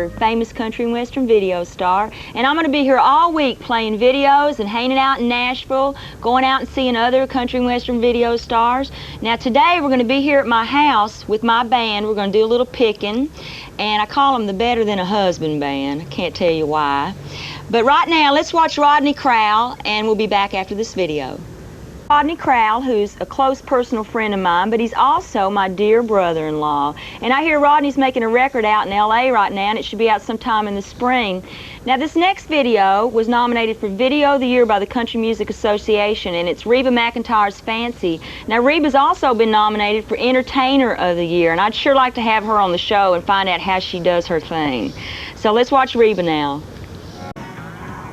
Carpenter, famous country and western video star, and I'm going to be here all week playing videos and hanging out in Nashville, going out and seeing other country and western video stars. Now today we're going to be here at my house with my band. We're going to do a little picking, and I call them the Better Than a Husband band. I can't tell you why. But right now, let's watch Rodney Crowell, and we'll be back after this video. Rodney Crowell, who's a close personal friend of mine, but he's also my dear brother-in-law. And I hear Rodney's making a record out in L.A. right now, and it should be out sometime in the spring. Now, this next video was nominated for Video of the Year by the Country Music Association, and it's Reba McEntire's Fancy. Now, Reba's also been nominated for Entertainer of the Year, and I'd sure like to have her on the show and find out how she does her thing. So let's watch Reba now.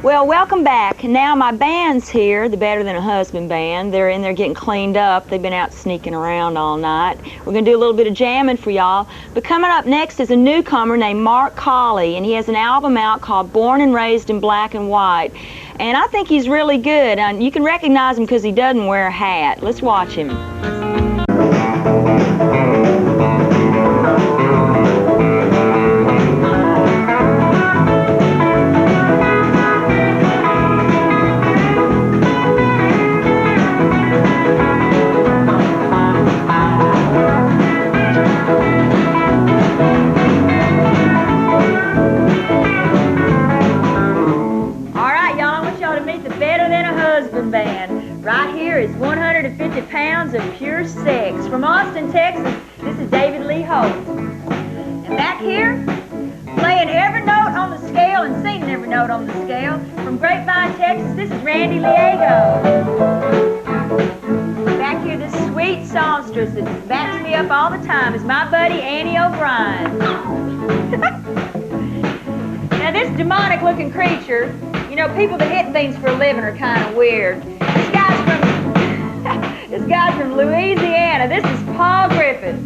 Well, welcome back. Now my band's here, the Better Than a Husband band. They're in there getting cleaned up. They've been out sneaking around all night. We're going to do a little bit of jamming for y'all. But coming up next is a newcomer named Mark Cawley, and he has an album out called Born and Raised in Black and White. And I think he's really good. And you can recognize him because he doesn't wear a hat. Let's watch him. Right here is 150 pounds of pure sex. From Austin, Texas, this is David Lee Holt. And back here, playing every note on the scale and singing every note on the scale, from Grapevine, Texas, this is Randy Liego. Back here, this sweet songstress that backs me up all the time is my buddy Annie O'Brien. Now this demonic-looking creature, you know, people that hit things for a living are kind of weird. This guy's from Louisiana. This is Paul Griffith.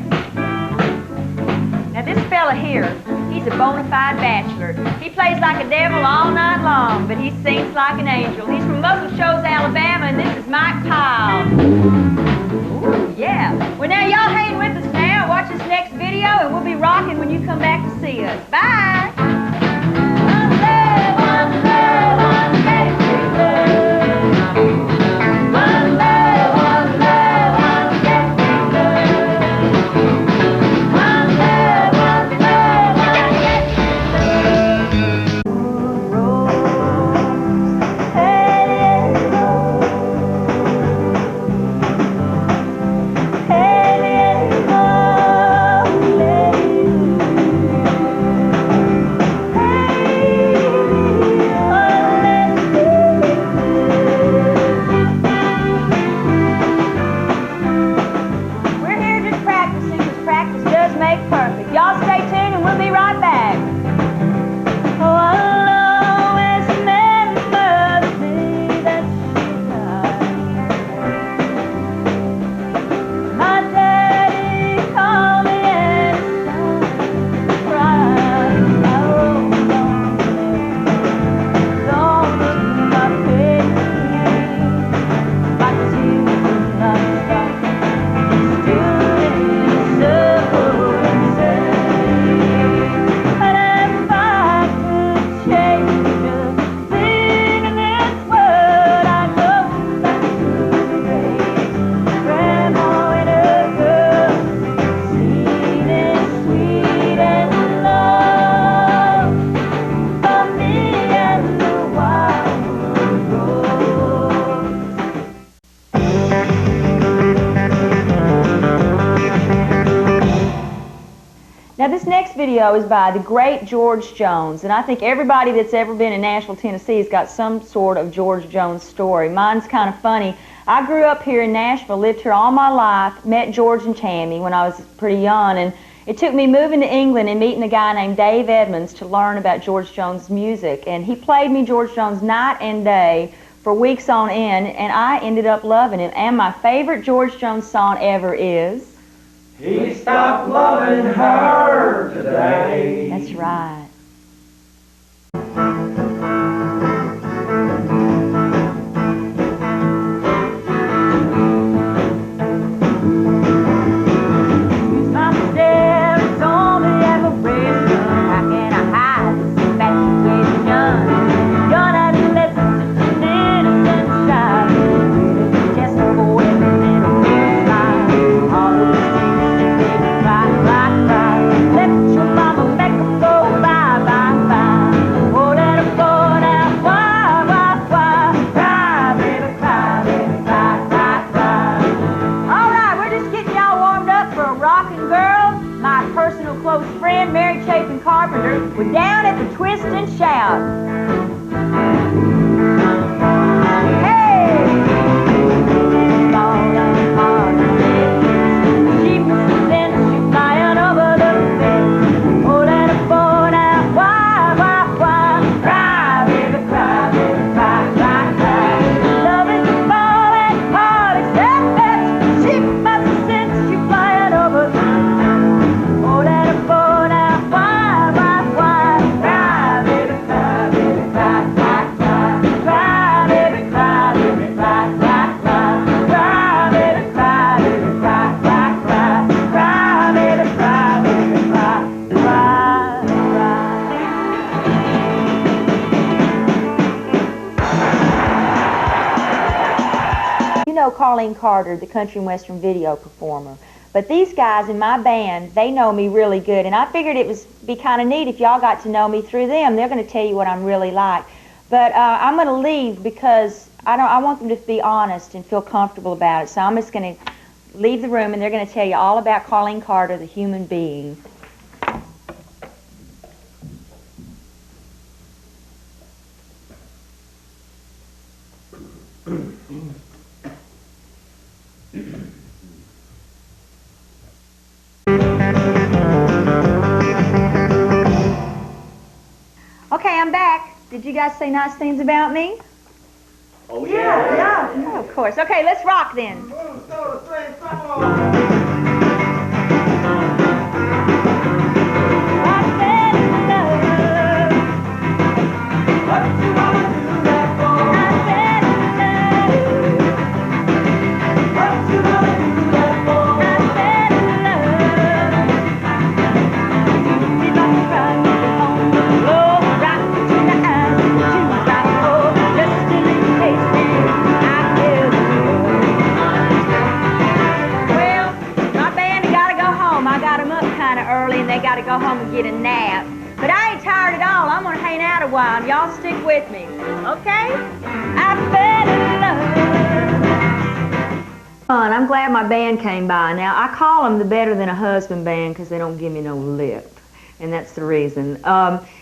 Now this fella here, he's a bona fide bachelor. He plays like a devil all night long, but he sings like an angel. He's from Muscle Shoals, Alabama, and this is Mike Pyle. Ooh, yeah. Well, now y'all hang with us now. Watch this next video, and we'll be rocking when you come back to see us. Bye. Now this next video is by the great George Jones, and I think everybody that's ever been in Nashville, Tennessee has got some sort of George Jones story. Mine's kind of funny. I grew up here in Nashville, lived here all my life, met George and Tammy when I was pretty young, and it took me moving to England and meeting a guy named Dave Edmonds to learn about George Jones' music, and he played me George Jones night and day for weeks on end, and I ended up loving him. And my favorite George Jones song ever is... He stopped loving her today. That's right. Mama said it's only admiration. How can I hide shout. Hey! Falling hard on me. Sheep since you flying over the fence. Oh, let it fall out. Why? Cry, baby, cry, baby, cry, cry, cry. Love is a falling hard, except that sheep must have sent you flying over the fence. Oh, let it fall out. Why? Cry, baby, cry, baby, cry, cry, cry. Cry, baby, cry, baby, cry, cry, cry. Cry, baby, cry, baby, cry, cry, cry. Cry, baby, cry, baby, cry, cry, cry. You know Carlene Carter, the country and western video performer. But these guys in my band, they know me really good, and I figured it would be kind of neat if y'all got to know me through them. They're going to tell you what I'm really like. But I'm going to leave because I want them to be honest and feel comfortable about it. So I'm just going to leave the room, and they're going to tell you all about Carlene Carter, the human being. Okay, I'm back. Did you guys say nice things about me? Oh, yeah. Oh, of course. Okay, let's rock then. They got to go home and get a nap. But I ain't tired at all. I'm going to hang out a while, and y'all stick with me. Okay? I fell in love. I'm glad my band came by. Now, I call them the Better Than a Husband band because they don't give me no lip. And that's the reason.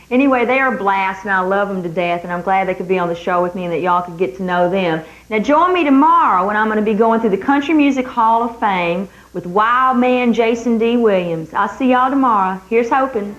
Anyway, they are a blast, and I love them to death, and I'm glad they could be on the show with me and that y'all could get to know them. Now, join me tomorrow when I'm going to be going through the Country Music Hall of Fame with Wild Man Jason D. Williams. I'll see y'all tomorrow. Here's hoping.